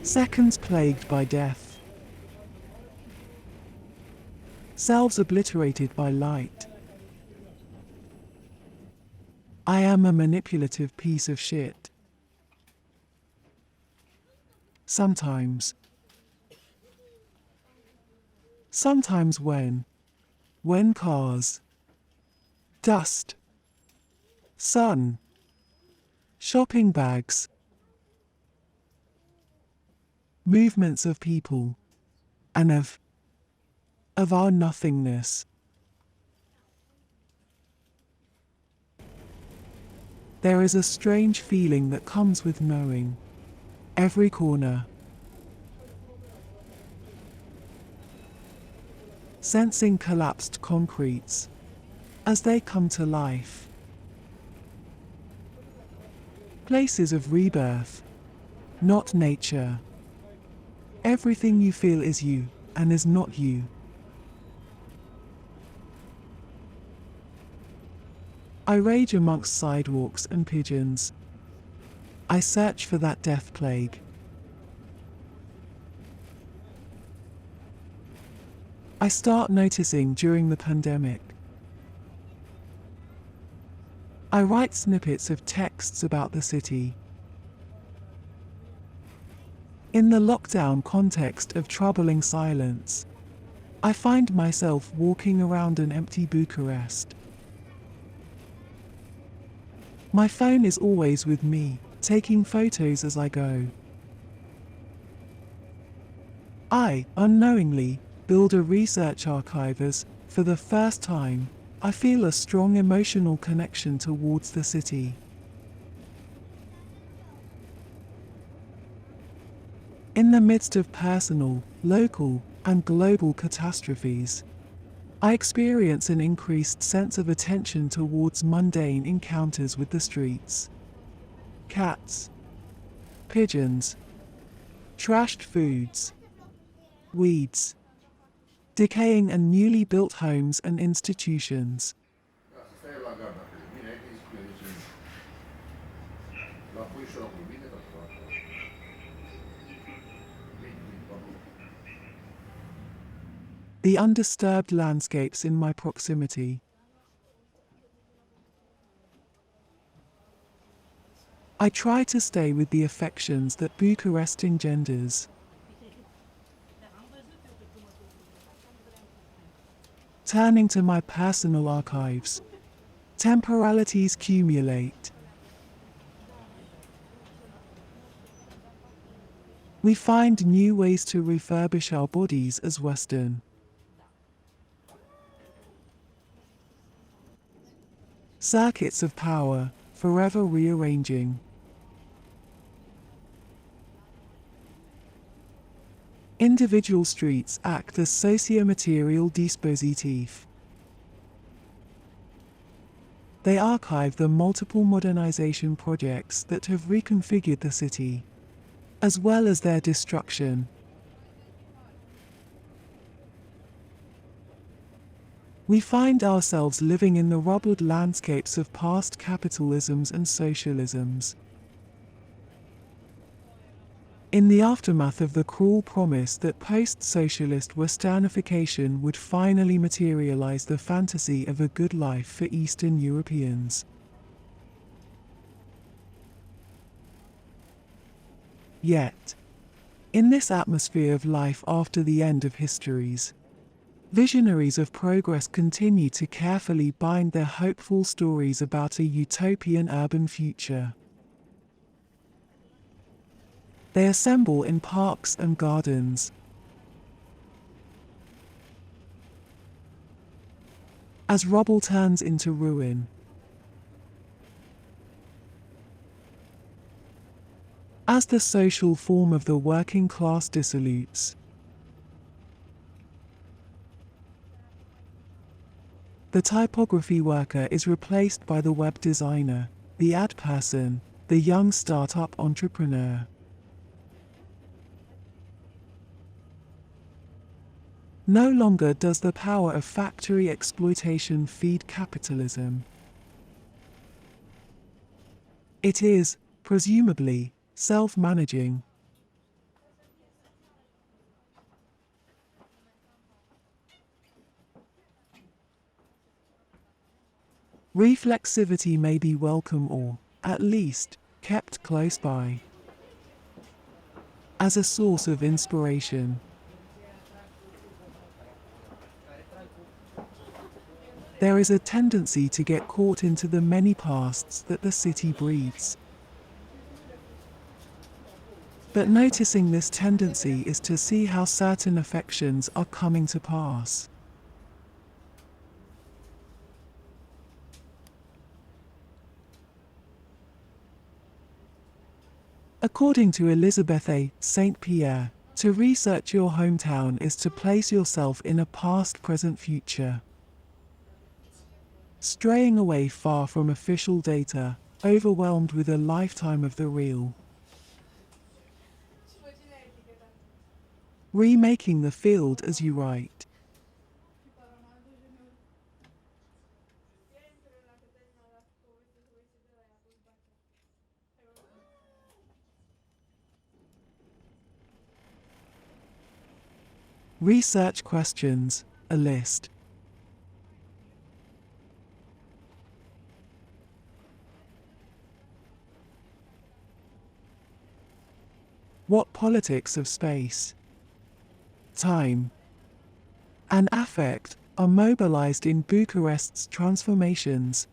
Seconds plagued by death. Selves obliterated by light. I am a manipulative piece of shit. Sometimes. Sometimes when cars, dust, sun, shopping bags, movements of people, and of our nothingness. There is a strange feeling that comes with knowing every corner, sensing collapsed concretes as they come to life. Places of rebirth, not nature. Everything you feel is you, and is not you. I rage amongst sidewalks and pigeons. I search for that death plague. I start noticing during the pandemic. I write snippets of texts about the city. In the lockdown context of troubling silence, I find myself walking around an empty Bucharest. My phone is always with me, taking photos as I go. I, unknowingly, build a research archive as, for the first time, I feel a strong emotional connection towards the city. In the midst of personal, local, and global catastrophes, I experience an increased sense of attention towards mundane encounters with the streets. Cats, pigeons, trashed foods, weeds, decaying and newly built homes and institutions. The undisturbed landscapes in my proximity. I try to stay with the affections that Bucharest engenders. Turning to my personal archives, temporalities accumulate. We find new ways to refurbish our bodies as Western. Circuits of power, forever rearranging. Individual streets act as socio-material dispositif. They archive the multiple modernization projects that have reconfigured the city, as well as their destruction. We find ourselves living in the rubbled landscapes of past capitalisms and socialisms. In the aftermath of the cruel promise that post-socialist Westernification would finally materialize the fantasy of a good life for Eastern Europeans. Yet, in this atmosphere of life after the end of histories, visionaries of progress continue to carefully bind their hopeful stories about a utopian urban future. They assemble in parks and gardens. As rubble turns into ruin, as the social form of the working class dissolutes, the typography worker is replaced by the web designer, the ad person, the young startup entrepreneur. No longer does the power of factory exploitation feed capitalism. It is, presumably, self-managing. Reflexivity may be welcome or, at least, kept close by. As a source of inspiration. There is a tendency to get caught into the many pasts that the city breeds. But noticing this tendency is to see how certain affections are coming to pass. According to Elizabeth A. St. Pierre, to research your hometown is to place yourself in a past, present, future. Straying away far from official data, overwhelmed with a lifetime of the real. Remaking the field as you write. Research questions, a list. What politics of space, time, and affect are mobilized in Bucharest's transformations?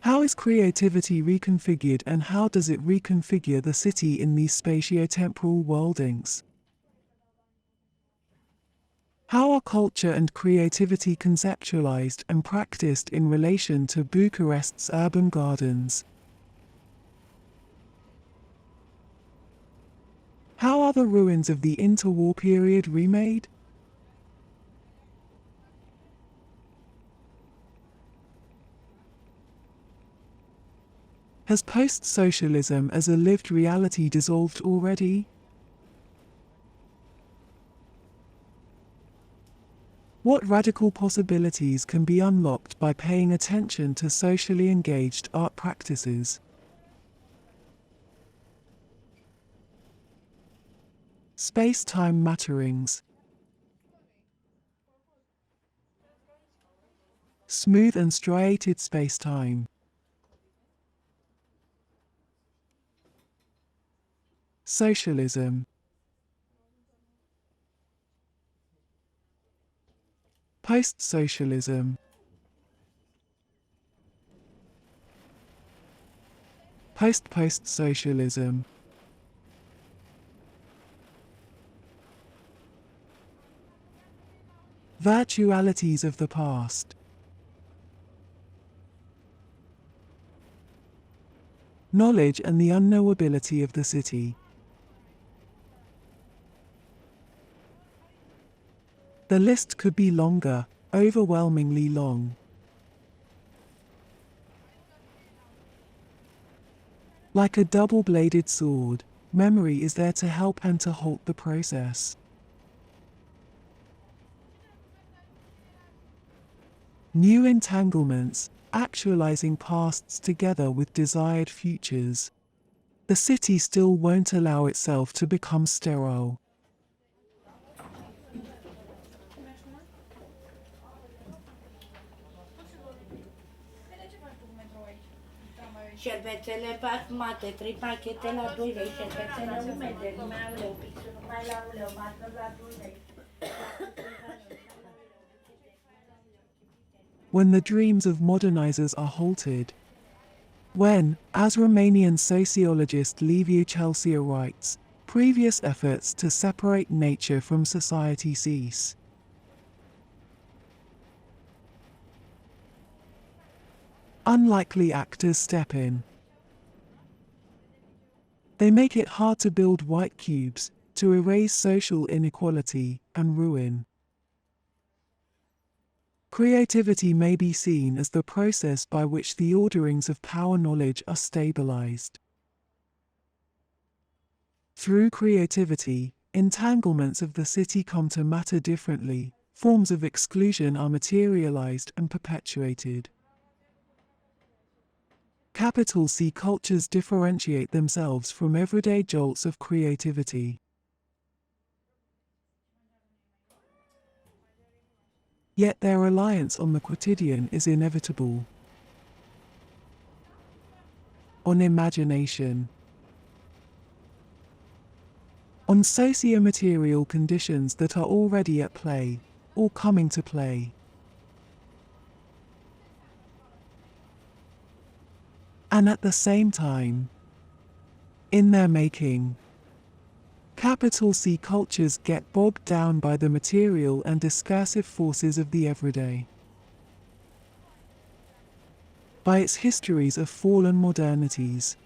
How is creativity reconfigured and how does it reconfigure the city in these spatiotemporal worldings? How are culture and creativity conceptualized and practiced in relation to Bucharest's urban gardens? How are the ruins of the interwar period remade? Has post-socialism as a lived reality dissolved already? What radical possibilities can be unlocked by paying attention to socially engaged art practices? Space-time matterings. Smooth and striated space-time. Socialism. Post-socialism. Post-post-socialism. Virtualities of the past. Knowledge and the unknowability of the city. The list could be longer, overwhelmingly long. Like a double-bladed sword, memory is there to help and to halt the process. New entanglements, actualizing pasts together with desired futures. The city still won't allow itself to become sterile. Șervețele mate, 3 pachete la 2 lei, șervețele umede, lumea uleu, pixul numai la uleu, mată la 2 lei. When the dreams of modernizers are halted. When, as Romanian sociologist Liviu Chelsea writes, previous efforts to separate nature from society cease. Unlikely actors step in. They make it hard to build white cubes, to erase social inequality and ruin. Creativity may be seen as the process by which the orderings of power knowledge are stabilized. Through creativity, entanglements of the city come to matter differently, forms of exclusion are materialized and perpetuated. Capital C cultures differentiate themselves from everyday jolts of creativity. Yet their reliance on the quotidian is inevitable. On imagination. On socio-material conditions that are already at play, or coming to play. And at the same time, in their making, capital C cultures get bogged down by the material and discursive forces of the everyday. By its histories of fallen modernities.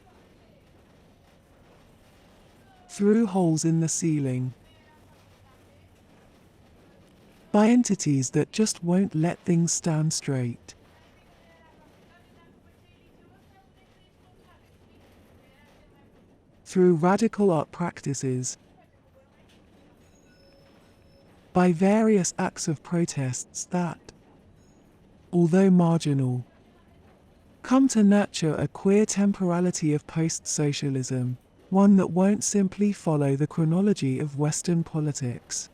Through holes in the ceiling. By entities that just won't let things stand straight. Through radical art practices. By various acts of protests that, although marginal, come to nurture a queer temporality of post-socialism, one that won't simply follow the chronology of Western politics.